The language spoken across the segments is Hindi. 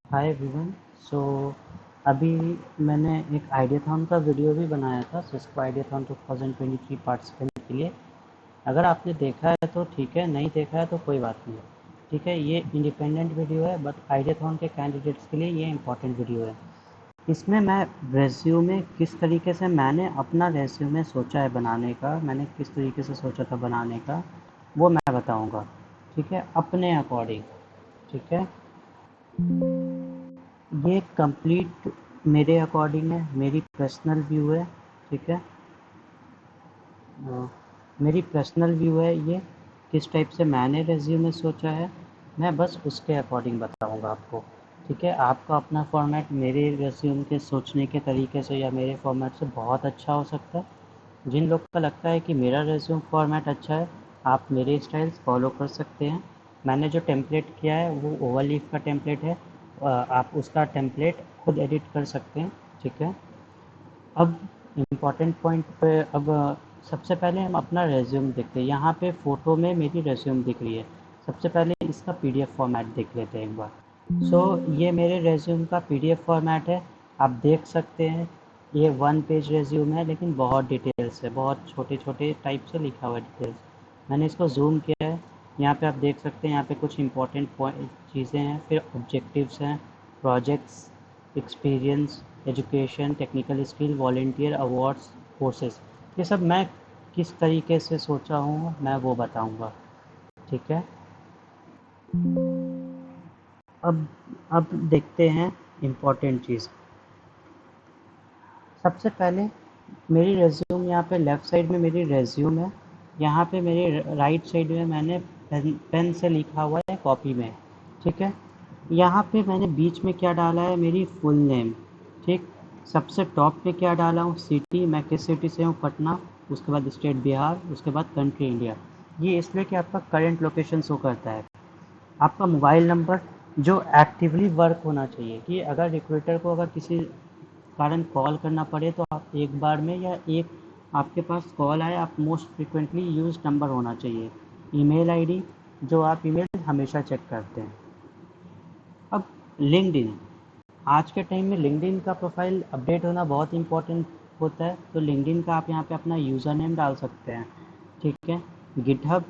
Hi everyone. सो अभी मैंने एक आइडियाथॉन का वीडियो भी बनाया था, सिस्को आइडियाथॉन 2023 पार्टिसिपेंट के लिए। अगर आपने देखा है तो ठीक है, नहीं देखा है तो कोई बात नहीं। ठीक है, ये इंडिपेंडेंट वीडियो है, बट आइडियाथॉन के कैंडिडेट्स के लिए ये इम्पोर्टेंट वीडियो है। इसमें मैं रेज्यूमे किस तरीके से मैंने अपना रेज्यूमे सोचा है बनाने का, मैंने किस तरीके से सोचा था बनाने का, वो मैं बताऊंगा। ठीक है, अपने अकॉर्डिंग। ठीक है, ये कंप्लीट मेरे अकॉर्डिंग है, मेरी पर्सनल व्यू है। ठीक है, अ, मेरी पर्सनल व्यू है ये, किस टाइप से मैंने रेज्यूमे सोचा है, मैं बस उसके अकॉर्डिंग बताऊंगा आपको। ठीक है, आपका अपना फॉर्मेट मेरे रेज्यूम के सोचने के तरीके से या मेरे फॉर्मेट से बहुत अच्छा हो सकता है। जिन लोग का लगता है कि मेरा रेज्यूम फॉर्मेट अच्छा है, आप मेरे स्टाइल्स फॉलो कर सकते हैं। मैंने जो टेम्पलेट किया है वो ओवरलीफ का टेम्पलेट है, आप उसका टेम्पलेट खुद एडिट कर सकते हैं। ठीक है, अब इम्पॉर्टेंट पॉइंट पे, अब सबसे पहले हम अपना रेज्यूम देखते हैं। यहाँ पे फ़ोटो में मेरी रेज्यूम दिख रही है। सबसे पहले इसका पीडीएफ फॉर्मेट देख लेते हैं एक बार। ये मेरे रेज्यूम का पीडीएफ फॉर्मेट है, आप देख सकते हैं। ये 1 पेज रेज्यूम है, लेकिन बहुत डिटेल्स है, बहुत छोटे छोटे टाइप से लिखा हुआ है डिटेल्स। मैंने इसको जूम किया है। यहाँ पे आप देख सकते हैं, यहाँ पे कुछ इंपॉर्टेंट चीज़ें हैं, फिर ऑब्जेक्टिव्स हैं, projects, experience, education, technical skill, volunteer, awards, courses. ये सब मैं किस तरीके से सोचा हूँ मैं वो बताऊँगा। ठीक है, अब अब देखते हैं इम्पोर्टेंट चीज़। सबसे पहले मेरी रेज्यूम, यहाँ पे लेफ़्ट साइड में मेरी रेज्यूम है। यहाँ पे मेरी राइट साइड में मैंने पेन से लिखा हुआ है कॉपी में। ठीक है, यहाँ पे मैंने बीच में क्या डाला है, मेरी फुल नेम। ठीक, सबसे टॉप पे क्या डाला हूँ, सिटी, मैं किस सिटी से हूँ, पटना। उसके बाद स्टेट बिहार, उसके बाद कंट्री इंडिया। ये इसलिए कि आपका करंट लोकेशन शो करता है। आपका मोबाइल नंबर जो एक्टिवली वर्क होना चाहिए, कि अगर रिक्रूटर को अगर किसी कारण कॉल करना पड़े तो आप एक बार में, या एक आपके पास कॉल आए, आप मोस्ट फ्रिक्वेंटली यूज नंबर होना चाहिए। ईमेल आईडी, जो आप ईमेल हमेशा चेक करते हैं। अब लिंक्डइन, आज के टाइम में लिंक्डइन का प्रोफाइल अपडेट होना बहुत इंपॉर्टेंट होता है, तो लिंक्डइन का आप यहाँ पे अपना यूज़र नेम डाल सकते हैं। ठीक है, गिटहब,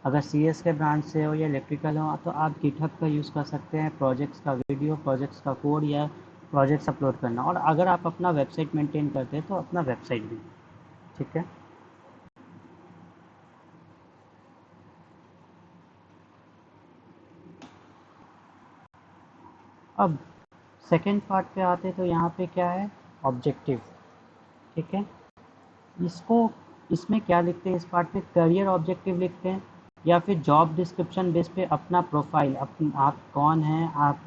अगर सीएस के ब्रांच से हो या इलेक्ट्रिकल हो तो आप गिटहब का यूज़ कर सकते हैं, प्रोजेक्ट्स का वीडियो, प्रोजेक्ट्स का कोड या प्रोजेक्ट्स अपलोड करना। और अगर आप अपना वेबसाइट मेंटेन करते हैं तो अपना वेबसाइट भी। ठीक है, अब सेकेंड पार्ट पे आते हैं, तो यहाँ पे क्या है, ऑब्जेक्टिव। ठीक है, इसको, इसमें क्या लिखते हैं, इस पार्ट में करियर ऑब्जेक्टिव लिखते हैं, या फिर जॉब डिस्क्रिप्शन बेस पे अपना प्रोफाइल, आप कौन हैं, आप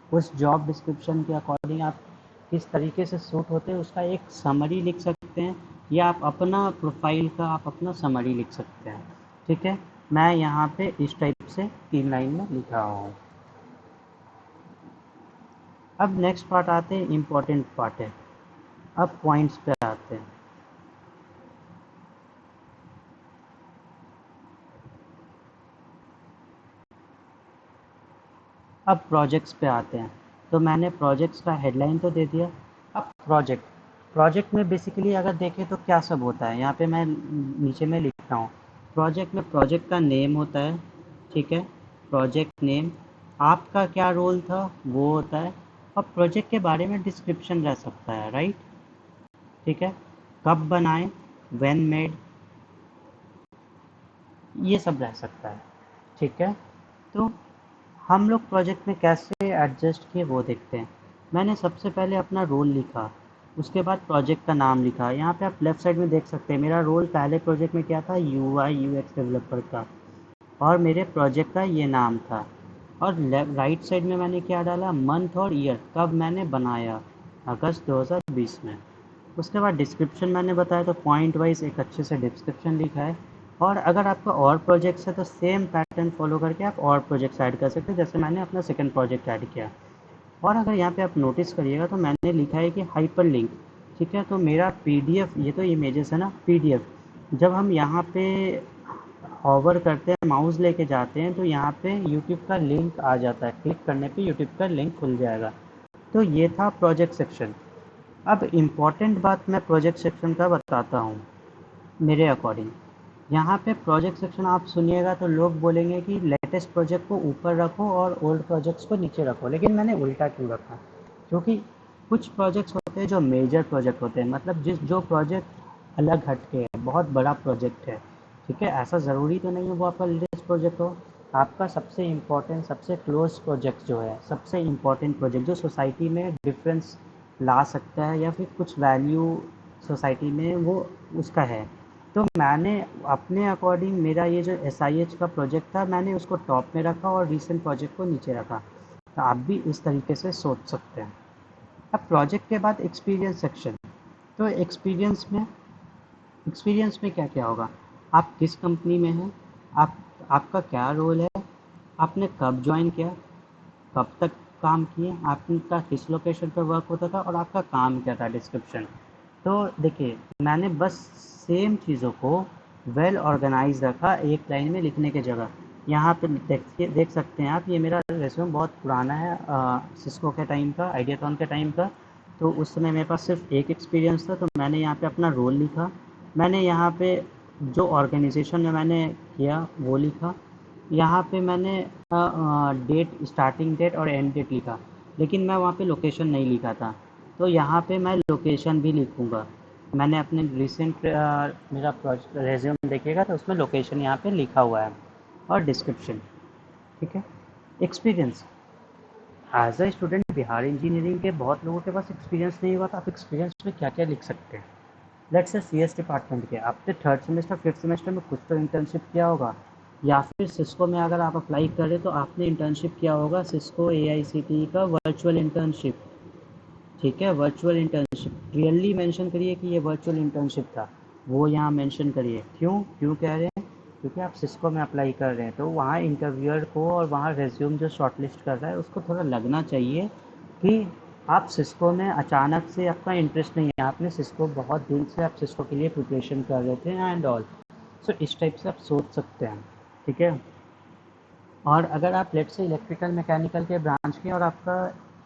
उस जॉब डिस्क्रिप्शन के अकॉर्डिंग आप किस तरीके से सूट होते हैं उसका एक समरी लिख सकते हैं, या आप अपना प्रोफाइल का आप अपना समरी लिख सकते हैं। ठीक है, मैं यहाँ पे इस टाइप से 3 लाइन में लिख रहा हूँ। अब नेक्स्ट पार्ट आते हैं, इम्पोर्टेंट पार्ट है। अब पॉइंट्स पे आते हैं। अब प्रोजेक्ट्स पे आते हैं, तो मैंने प्रोजेक्ट्स का हेडलाइन तो दे दिया। अब प्रोजेक्ट, प्रोजेक्ट में बेसिकली अगर देखें तो क्या सब होता है, यहाँ पे मैं नीचे में लिखता हूँ। प्रोजेक्ट में प्रोजेक्ट का नेम होता है। ठीक है, प्रोजेक्ट नेम, आपका क्या रोल था वो होता है, और प्रोजेक्ट के बारे में डिस्क्रिप्शन रह सकता है, राइट। ठीक है, कब बनाएं, व्हेन मेड, ये सब रह सकता है। ठीक है, तो हम लोग प्रोजेक्ट में कैसे एडजस्ट किए वो देखते हैं। मैंने सबसे पहले अपना रोल लिखा, उसके बाद प्रोजेक्ट का नाम लिखा। यहाँ पे आप लेफ्ट साइड में देख सकते हैं, मेरा रोल पहले प्रोजेक्ट में क्या था, UI UX डेवलपर का, और मेरे प्रोजेक्ट का ये नाम था। और राइट साइड में मैंने क्या डाला, मंथ और ईयर, कब मैंने बनाया, अगस्त 2020 में। उसके बाद डिस्क्रिप्शन मैंने बताया, तो पॉइंट वाइज एक अच्छे से डिस्क्रिप्शन लिखा है। और अगर आपका और प्रोजेक्ट्स है तो सेम पैटर्न फॉलो करके आप और प्रोजेक्ट्स ऐड कर सकते हैं, जैसे मैंने अपना सेकंड प्रोजेक्ट ऐड किया। और अगर यहाँ पे आप नोटिस करिएगा तो मैंने लिखा है कि हाइपर लिंक। ठीक है, तो मेरा पीडीएफ, ये तो इमेजेस है ना, पीडीएफ, जब हम यहाँ पे हॉवर करते हैं, माउस लेके जाते हैं, तो यहाँ पे यूट्यूब का लिंक आ जाता है, क्लिक करने पे यूट्यूब का लिंक खुल जाएगा। तो ये था प्रोजेक्ट सेक्शन। अब इम्पॉर्टेंट बात मैं प्रोजेक्ट सेक्शन का बताता हूँ मेरे अकॉर्डिंग। यहाँ पे प्रोजेक्ट सेक्शन आप सुनिएगा तो लोग बोलेंगे कि लेटेस्ट प्रोजेक्ट को ऊपर रखो और ओल्ड प्रोजेक्ट्स को नीचे रखो, लेकिन मैंने उल्टा क्यों रखा? क्योंकि कुछ प्रोजेक्ट्स होते हैं जो मेजर प्रोजेक्ट होते हैं, मतलब जो प्रोजेक्ट अलग हटके है, बहुत बड़ा प्रोजेक्ट है, ठीक है, ऐसा ज़रूरी तो नहीं है वो आपका लेटेस्ट प्रोजेक्ट हो। आपका सबसे इम्पोर्टेंट, सबसे क्लोज प्रोजेक्ट जो है, सबसे इम्पोर्टेंट प्रोजेक्ट जो सोसाइटी में डिफरेंस ला सकता है या फिर कुछ वैल्यू सोसाइटी में वो उसका है, तो मैंने अपने अकॉर्डिंग मेरा ये जो SIH का प्रोजेक्ट था, मैंने उसको टॉप में रखा और रीसेंट प्रोजेक्ट को नीचे रखा। तो आप भी इस तरीके से सोच सकते हैं। अब प्रोजेक्ट के बाद एक्सपीरियंस सेक्शन। तो एक्सपीरियंस में क्या क्या होगा? आप किस कंपनी में हैं, आप आपका क्या रोल है, आपने कब ज्वाइन किया, कब तक काम किए, आपका किस लोकेशन पर वर्क होता था और आपका काम क्या था, डिस्क्रिप्शन। तो देखिए, मैंने बस सेम चीज़ों को वेल ऑर्गेनाइज रखा एक लाइन में लिखने की जगह। यहाँ पे देखिए, देख सकते हैं आप, ये मेरा रेज्यूम बहुत पुराना है, सिस्को के टाइम का, आइडियाथॉन के टाइम का। तो उस समय मेरे पास सिर्फ एक एक्सपीरियंस था, तो मैंने यहाँ पे अपना रोल लिखा। मैंने यहाँ पे जो ऑर्गेनाइजेशन में मैंने किया वो लिखा। यहाँ पे मैंने डेट, स्टार्टिंग डेट और एंड डेट लिखा, लेकिन मैं वहाँ पे लोकेशन नहीं लिखा था। तो यहाँ पे मैं लोकेशन भी लिखूँगा। मैंने अपने रिसेंट मेरा प्रोजेक्ट रेज्यूम देखिएगा तो उसमें लोकेशन यहाँ पे लिखा हुआ है, और डिस्क्रिप्शन, ठीक है। Experience, as a student Bihar engineering के बहुत लोगों के पास एक्सपीरियंस नहीं हुआ, तो आप एक्सपीरियंस में क्या क्या लिख सकते हैं? लेट्स से CS डिपार्टमेंट के आपने थर्ड सेमेस्टर, फिफ्थ सेमेस्टर में कुछ तो इंटर्नशिप किया होगा, या फिर सिस्को में अगर आप अप्लाई करें तो आपने इंटर्नशिप किया होगा, सिस्को AICTE का वर्चुअल इंटर्नशिप, ठीक है, वर्चुअल इंटर्नशिप। क्लियरली मेंशन करिए कि ये वर्चुअल इंटर्नशिप था, वो यहाँ मेंशन करिए। क्यों क्यों कह रहे हैं? क्योंकि आप सिस्को में अप्लाई कर रहे हैं, तो वहाँ इंटरव्यूअर को और वहाँ रेज्यूम जो शॉर्टलिस्ट कर रहा है उसको थोड़ा लगना चाहिए कि आप सिस्को में अचानक से आपका इंटरेस्ट नहीं है, आपने सिस्को बहुत दिन से आप सिस्को के लिए प्रिपरेशन कर रहे थे एंड ऑल। सो इस टाइप से आप सोच सकते हैं, ठीक है। और अगर आप लेट से इलेक्ट्रिकल मैकेनिकल के ब्रांच के और आपका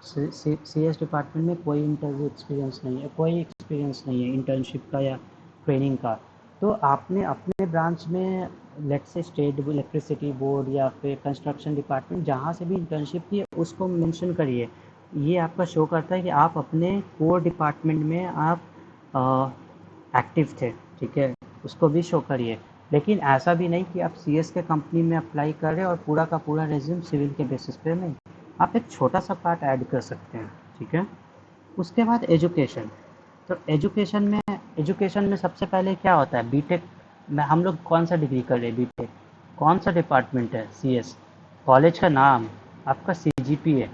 CS डिपार्टमेंट में कोई इंटरव्यू एक्सपीरियंस नहीं है, कोई एक्सपीरियंस नहीं है इंटर्नशिप का या ट्रेनिंग का, तो आपने अपने ब्रांच में लेट से स्टेट इलेक्ट्रिसिटी बोर्ड या फिर कंस्ट्रक्शन डिपार्टमेंट जहाँ से भी इंटर्नशिप की है उसको मेंशन करिए। ये आपका शो करता है कि आप अपने कोर डिपार्टमेंट में आप एक्टिव थे, ठीक है, उसको भी शो करिए। लेकिन ऐसा भी नहीं कि आप CS के कंपनी में अप्लाई कर रहे हैं और पूरा का पूरा रेज्यूम सिविल के बेसिस पे नहीं, आप एक छोटा सा पार्ट ऐड कर सकते हैं, ठीक है। उसके बाद एजुकेशन। तो एजुकेशन में सबसे पहले क्या होता है, बीटेक में हम लोग कौन सा डिग्री कर रहे हैं, बीटेक कौन सा डिपार्टमेंट है, CS, कॉलेज का नाम, आपका CGPA,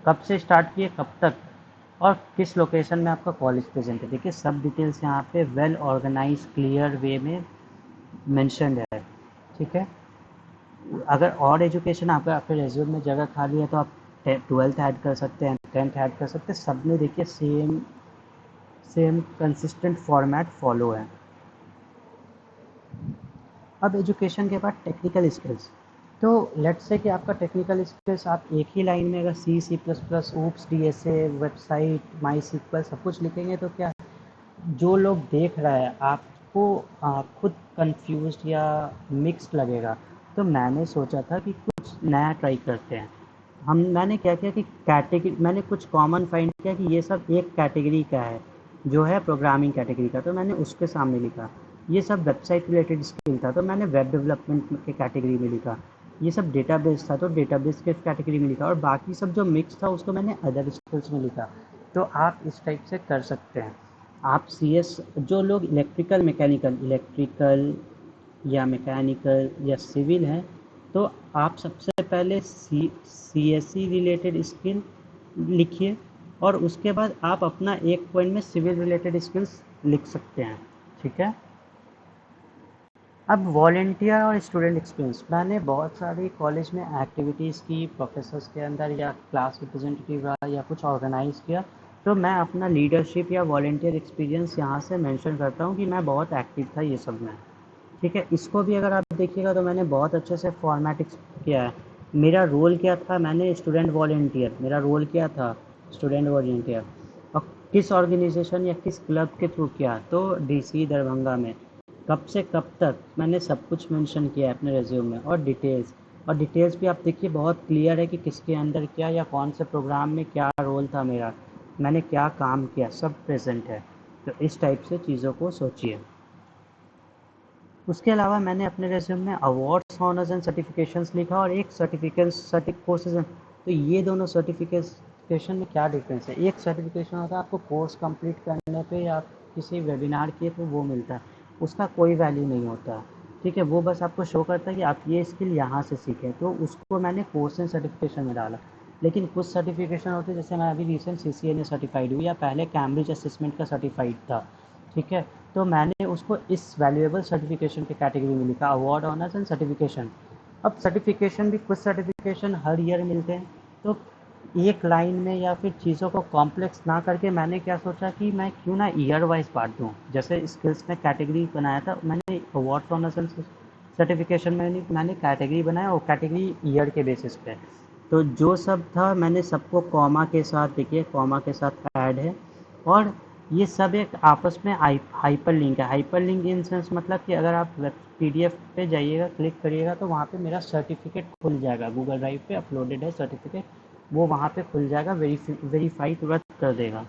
कब से स्टार्ट किए कब तक, और किस लोकेशन में आपका कॉलेज प्रेजेंट है। देखिए सब डिटेल्स यहाँ पे वेल ऑर्गेनाइज क्लियर वे में मेंशन्ड है, ठीक है। अगर और एजुकेशन आपका आपके रेज्यूम में जगह खाली है तो आप 12th ऐड कर सकते हैं, 10th ऐड कर सकते हैं, सब में देखिए same same consistent format follow है। अब एजुकेशन के बाद टेक्निकल स्किल्स। तो लेट्स से कि आपका टेक्निकल स्किल्स आप एक ही लाइन में अगर C++, ऊप्स, DSA, वेबसाइट, माई SQL सब कुछ लिखेंगे तो क्या, जो लोग देख रहा है आपको खुद कंफ्यूज्ड या मिक्स्ड लगेगा। तो मैंने सोचा था कि कुछ नया ट्राई करते हैं। मैंने क्या किया कि कैटेगरी, मैंने कुछ कॉमन फाइंड किया कि ये सब एक कैटेगरी का है, जो है प्रोग्रामिंग कैटेगरी का, तो मैंने उसके सामने लिखा। ये सब वेबसाइट रिलेटेड स्किल था तो मैंने वेब डेवलपमेंट के कैटेगरी में लिखा। ये सब डेटाबेस था तो डेटाबेस के कैटेगरी में लिखा, और बाकी सब जो मिक्स था उसको मैंने अदर स्किल्स में लिखा। तो आप इस टाइप से कर सकते हैं। आप CS, जो लोग इलेक्ट्रिकल या मैकेनिकल या सिविल हैं, तो आप सबसे पहले CSE रिलेटेड स्किल लिखिए, और उसके बाद आप अपना एक पॉइंट में सिविल रिलेटेड स्किल्स लिख सकते हैं, ठीक है। अब वॉलेंटियर और स्टूडेंट एक्सपीरियंस, मैंने बहुत सारी कॉलेज में एक्टिविटीज़ की, प्रोफेसर्स के अंदर या क्लास रिप्रेजेंटेटिव रहा या कुछ ऑर्गेनाइज किया, तो मैं अपना लीडरशिप या वॉलेंटियर एक्सपीरियंस यहाँ से मेंशन करता हूँ कि मैं बहुत एक्टिव था ये सब में, ठीक है। इसको भी अगर आप देखिएगा तो मैंने बहुत अच्छे से फॉर्मेटिक किया है। मेरा रोल क्या था, मैंने स्टूडेंट वॉलेंटियर, मेरा रोल क्या था, स्टूडेंट वॉलेंटियर। और किस ऑर्गेनाइजेशन या किस क्लब के थ्रू किया, तो डीसी दरभंगा में। कब से कब तक, मैंने सब कुछ मेंशन किया है अपने रेज्यूम में। और डिटेल्स भी आप देखिए बहुत क्लियर है कि किसके अंदर क्या या कौन से प्रोग्राम में क्या रोल था मेरा, मैंने क्या काम किया, सब प्रेजेंट है। तो इस टाइप से चीज़ों को सोचिए। उसके अलावा मैंने अपने रेज्यूम में अवार्ड्स, ऑनर्स एंड सर्टिफिकेशंस लिखा और एक कोर्सेज। तो ये दोनों सर्टिफिकेशन में क्या डिफरेंस है? एक सर्टिफिकेशन होता है आपको कोर्स कंप्लीट करने पे या किसी वेबिनार किए तो वो मिलता है, उसका कोई वैल्यू नहीं होता। ठीक है, वो बस आपको शो करता है कि आप ये स्किल यहाँ से सीखें, तो उसको मैंने कोर्स एंड सर्टिफिकेशन में डाला। लेकिन कुछ सर्टिफिकेशन होते हैं, जैसे मैं अभी रिसेंट CCNA सर्टिफाइड हुई, या पहले कैम्ब्रिज असेसमेंट का सर्टिफाइड था। ठीक है, तो मैंने उसको इस वैल्यूएबल सर्टिफिकेशन के कैटेगरी में लिखा, अवार्ड, ऑनर्स एंड सर्टिफिकेशन। अब सर्टिफिकेशन भी, कुछ सर्टिफिकेशन हर ईयर मिलते हैं, तो एक लाइन में या फिर चीज़ों को कॉम्प्लेक्स ना करके मैंने क्या सोचा कि मैं क्यों ना ईयर वाइज बांट दूँ। जैसे स्किल्स में कैटेगरी बनाया था मैंने, अवार्ड, ऑनर्स एंड सर्टिफिकेशन में मैंने कैटेगरी बनाया, और कैटेगरी ईयर के बेसिस पे। तो जो सब था मैंने सबको कॉमा के साथ, देखिए कॉमा के साथ ऐड है। और ये सब एक आपस में हाइपर लिंक है। हाइपर लिंक इन सेंस मतलब कि अगर आप PDF पे जाइएगा, क्लिक करिएगा, तो वहाँ पे मेरा सर्टिफिकेट खुल जाएगा, गूगल ड्राइव पे अपलोडेड है सर्टिफिकेट, वो वहाँ पे खुल जाएगा, वेरीफाई तुरंत कर देगा।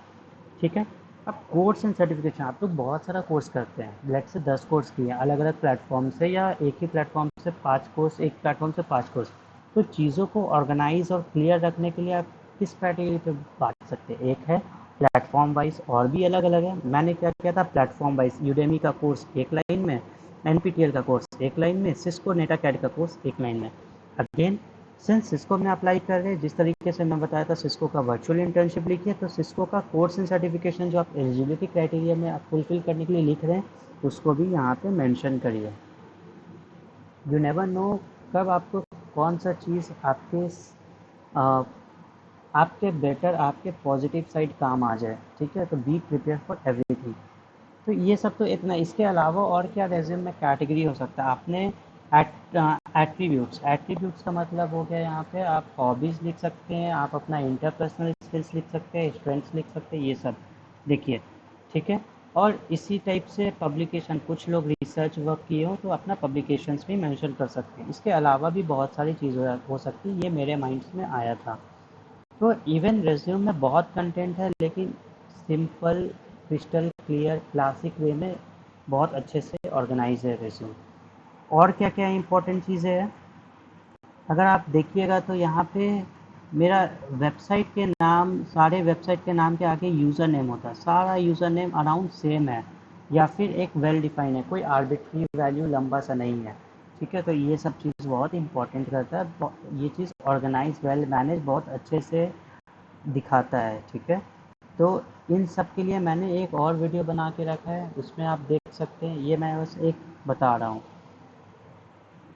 ठीक है। अब कोर्स एंड सर्टिफिकेशन, आप लोग बहुत सारा कोर्स करते हैं, लेट से 10 कोर्स किए हैं अलग अलग प्लेटफॉर्म से, या एक ही प्लेटफॉर्म से 5 कोर्स, एक प्लेटफॉर्म से 5 कोर्स। तो चीज़ों को ऑर्गेनाइज और क्लियर रखने के लिए आप किस कैटेगरी पे बांट सकते हैं? एक है प्लेटफॉर्म वाइज, और भी अलग अलग है। मैंने क्या किया था, प्लेटफॉर्म वाइज यूडेमी का कोर्स एक लाइन में, NPTEL का कोर्स एक लाइन में, सिस्को नेटाकैड का कोर्स एक लाइन में। अगेन, सिंस सिस्को में अप्लाई कर रहे हैं, जिस तरीके से मैं बताया था सिस्को का वर्चुअल इंटर्नशिप लिखिए, तो सिस्को का कोर्स एंड सर्टिफिकेशन जो आप एलिजिबिलिटी क्राइटेरिया में आप फुलफिल करने के लिए लिख रहे हैं, उसको भी यहाँ पे मेंशन करिए। यू नेवर नो कब आपको कौन सा चीज़ आ, आपके बेटर, आपके पॉजिटिव साइड काम आ जाए। ठीक है, तो बी प्रिपेयर फॉर एवरीथिंग। तो ये सब तो इतना, इसके अलावा और क्या रेज्यूम में कैटेगरी हो सकता है? आपने एट्रीब्यूट्स, एट्रीब्यूट्स का मतलब हो गया यहाँ पे आप हॉबीज़ लिख सकते हैं, आप अपना इंटरपर्सनल स्किल्स लिख सकते हैं, स्ट्रेंथ्स लिख सकते हैं, ये सब देखिए। ठीक है। और इसी टाइप से पब्लिकेशन, कुछ लोग रिसर्च वर्क किए हो तो अपना पब्लिकेशंस भी मेंशन कर सकते हैं। इसके अलावा भी बहुत सारी चीज़ें हो सकती है, ये मेरे माइंड्स में आया था। तो इवन रेज्यूम में बहुत कंटेंट है, लेकिन सिंपल, क्रिस्टल क्लियर, क्लासिक वे में बहुत अच्छे से ऑर्गेनाइज है रेज्यूम। और क्या क्या इंपॉर्टेंट चीज़ें हैं, अगर आप देखिएगा तो यहाँ पे मेरा वेबसाइट के नाम, सारे वेबसाइट के नाम के आगे यूज़र नेम होता है, सारा यूज़र नेम अराउंड सेम है, या फिर एक वेल डिफाइन है, कोई आर्बिट्री वैल्यू लंबा सा नहीं है। ठीक है, तो ये सब चीज़ बहुत इंपॉर्टेंट करता है, ये चीज़ ऑर्गेनाइज, वेल मैनेज बहुत अच्छे से दिखाता है। ठीक है, तो इन सब के लिए मैंने एक और वीडियो बना के रखा है, उसमें आप देख सकते हैं, ये मैं बस एक बता रहा हूँ।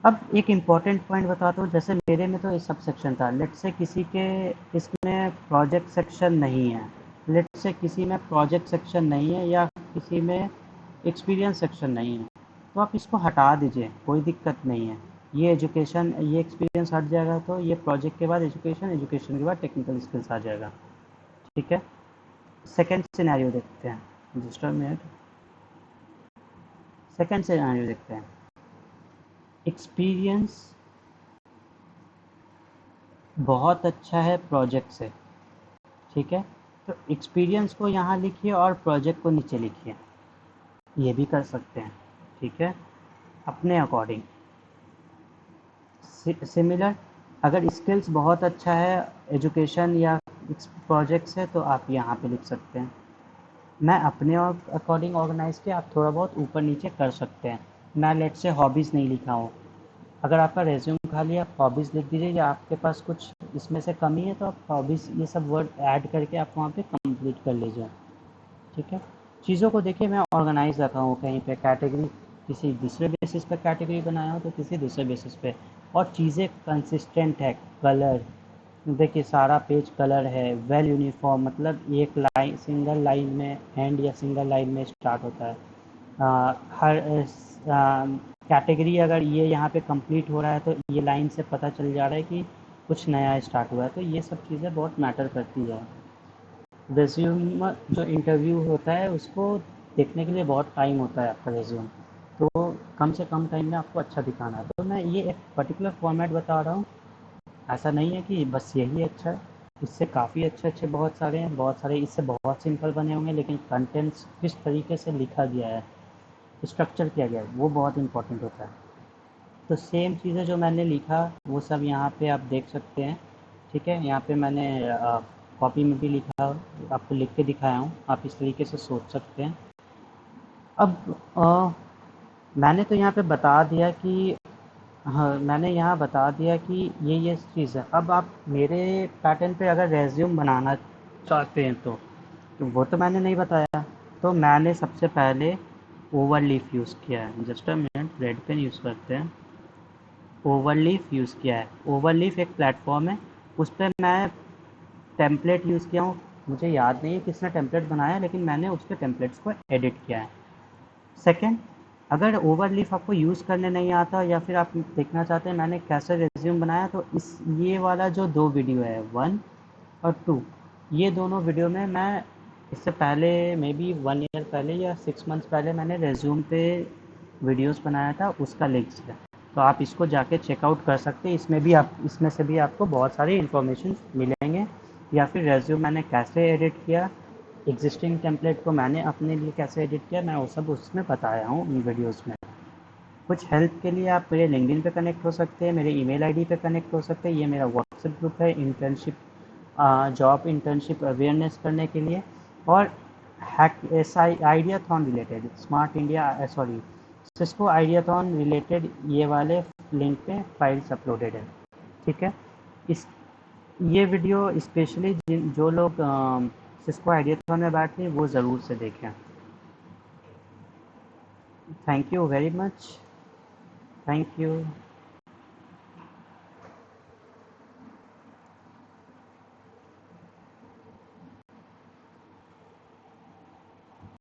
अब एक इम्पॉर्टेंट पॉइंट बताता हूँ, जैसे मेरे में तो ये सब सेक्शन था, लेट से किसी के इसमें प्रोजेक्ट सेक्शन नहीं है, लेट से किसी में प्रोजेक्ट सेक्शन नहीं है, या किसी में एक्सपीरियंस सेक्शन नहीं है, तो आप इसको हटा दीजिए, कोई दिक्कत नहीं है। ये एजुकेशन, ये एक्सपीरियंस हट जाएगा, तो ये प्रोजेक्ट के बाद एजुकेशन, एजुकेशन के बाद टेक्निकल स्किल्स आ जाएगा। ठीक है। सेकेंड सिनेरियो देखते हैं, just a minute. Second scenario देखते हैं, एक्सपीरियंस बहुत अच्छा है प्रोजेक्ट से। ठीक है, तो एक्सपीरियंस को यहाँ लिखिए और प्रोजेक्ट को नीचे लिखिए, ये भी कर सकते हैं। ठीक है, अपने अकॉर्डिंग। सिमिलर, अगर स्किल्स बहुत अच्छा है एजुकेशन या प्रोजेक्ट से, तो आप यहाँ पे लिख सकते हैं। मैं अपने अकॉर्डिंग ऑर्गेनाइज किया, आप थोड़ा बहुत ऊपर नीचे कर सकते हैं। मैं लेट से हॉबीज़ नहीं लिखा हूँ, अगर आपका रेज्यूम खाली आप हॉबीज़ लिख दीजिए, या आपके पास कुछ इसमें से कमी है तो आप हॉबीज़ ये सब वर्ड ऐड करके आप वहाँ पे कंप्लीट कर लीजिए। ठीक है, चीज़ों को देखिए मैं ऑर्गेनाइज रखा हूँ, कहीं पे कैटेगरी किसी दूसरे बेसिस पे कैटेगरी बनाया हो तो किसी दूसरे बेसिस पे, और चीज़ें कंसिस्टेंट है। कलर देखिए, सारा पेज कलर है, वेल यूनिफॉर्म, मतलब एक लाइन, सिंगल लाइन में एंड या सिंगल लाइन में स्टार्ट होता है। हर कैटेगरी अगर ये यहाँ पे कंप्लीट हो रहा है तो ये लाइन से पता चल जा रहा है कि कुछ नया स्टार्ट हुआ है, तो ये सब चीज़ें बहुत मैटर करती है। रेज्यूम जो इंटरव्यू होता है उसको देखने के लिए बहुत टाइम होता है आपका रेज्यूम, तो कम से कम टाइम में आपको अच्छा दिखाना है। तो मैं ये एक पर्टिकुलर फॉर्मेट बता रहा हूँ, ऐसा नहीं है कि बस यही अच्छा है, इससे काफ़ी अच्छे अच्छे बहुत सारे हैं, बहुत सारे इससे बहुत सिंपल बने होंगे, लेकिन कंटेंट्स किस तरीके से लिखा गया है, स्ट्रक्चर किया गया है, वो बहुत इंपॉर्टेंट होता है। तो सेम चीज़ें जो मैंने लिखा वो सब यहाँ पे आप देख सकते हैं। ठीक है, यहाँ पे मैंने कॉपी में भी लिखा, आपको लिख के दिखाया हूँ, आप इस तरीके से सोच सकते हैं। अब मैंने तो यहाँ पे बता दिया कि हाँ, मैंने यहाँ बता दिया कि ये चीज़ है। अब आप मेरे पैटर्न पे अगर रेज्यूम बनाना चाहते हैं तो वो तो मैंने नहीं बताया। तो मैंने सबसे पहले ओवरलीफ यूज़ किया है। Just a minute, red pen use करते हैं। ओवरलीफ यूज़ किया है। ओवरलीफ एक प्लेटफॉर्म है, उस पर मैं टेम्पलेट यूज़ किया हूँ। मुझे याद नहीं है किसने टेम्पलेट बनाया, लेकिन मैंने उस पर टेम्पलेट्स को एडिट किया है। सेकंड, अगर ओवरलीफ आपको यूज़ करने नहीं आता या फिर आप देखना चाहते हैं मैंने कैसे रिज्यूम बनाया, तो इस ये वाला जो 2 वीडियो है 1 और 2, ये दोनों वीडियो में मैं इससे पहले मे बी 1 ईयर पहले या 6 मंथ्स पहले मैंने रिज्यूम पे वीडियोस बनाया था, उसका लिंक्स है। तो आप इसको जाके चेकआउट कर सकते हैं। इसमें से भी आपको बहुत सारी इन्फॉर्मेशन मिलेंगे, या फिर रेज्यूम मैंने कैसे एडिट किया, एग्जिस्टिंग टेम्पलेट को मैंने अपने लिए कैसे एडिट किया, मैं वो सब उसमें बताया हूँ इन वीडियोस में। कुछ हेल्प के लिए आप मेरे लिंक्डइन पे कनेक्ट हो सकते हैं, मेरे ईमेल आईडी पे कनेक्ट हो सकते हैं। ये मेरा व्हाट्सएप ग्रुप है इंटर्नशिप, जॉब इंटर्नशिप अवेयरनेस करने के लिए। और hack S ideathon related, smart India sorry Cisco ideathon related ये वाले लिंक पे फाइल्स अपलोडेड है। ठीक है, इस ये वीडियो स्पेशली जिन जो लोग सिस्को आइडियाथॉन में बैठते हैं वो ज़रूर से देखें। Thank you very much. Thank you.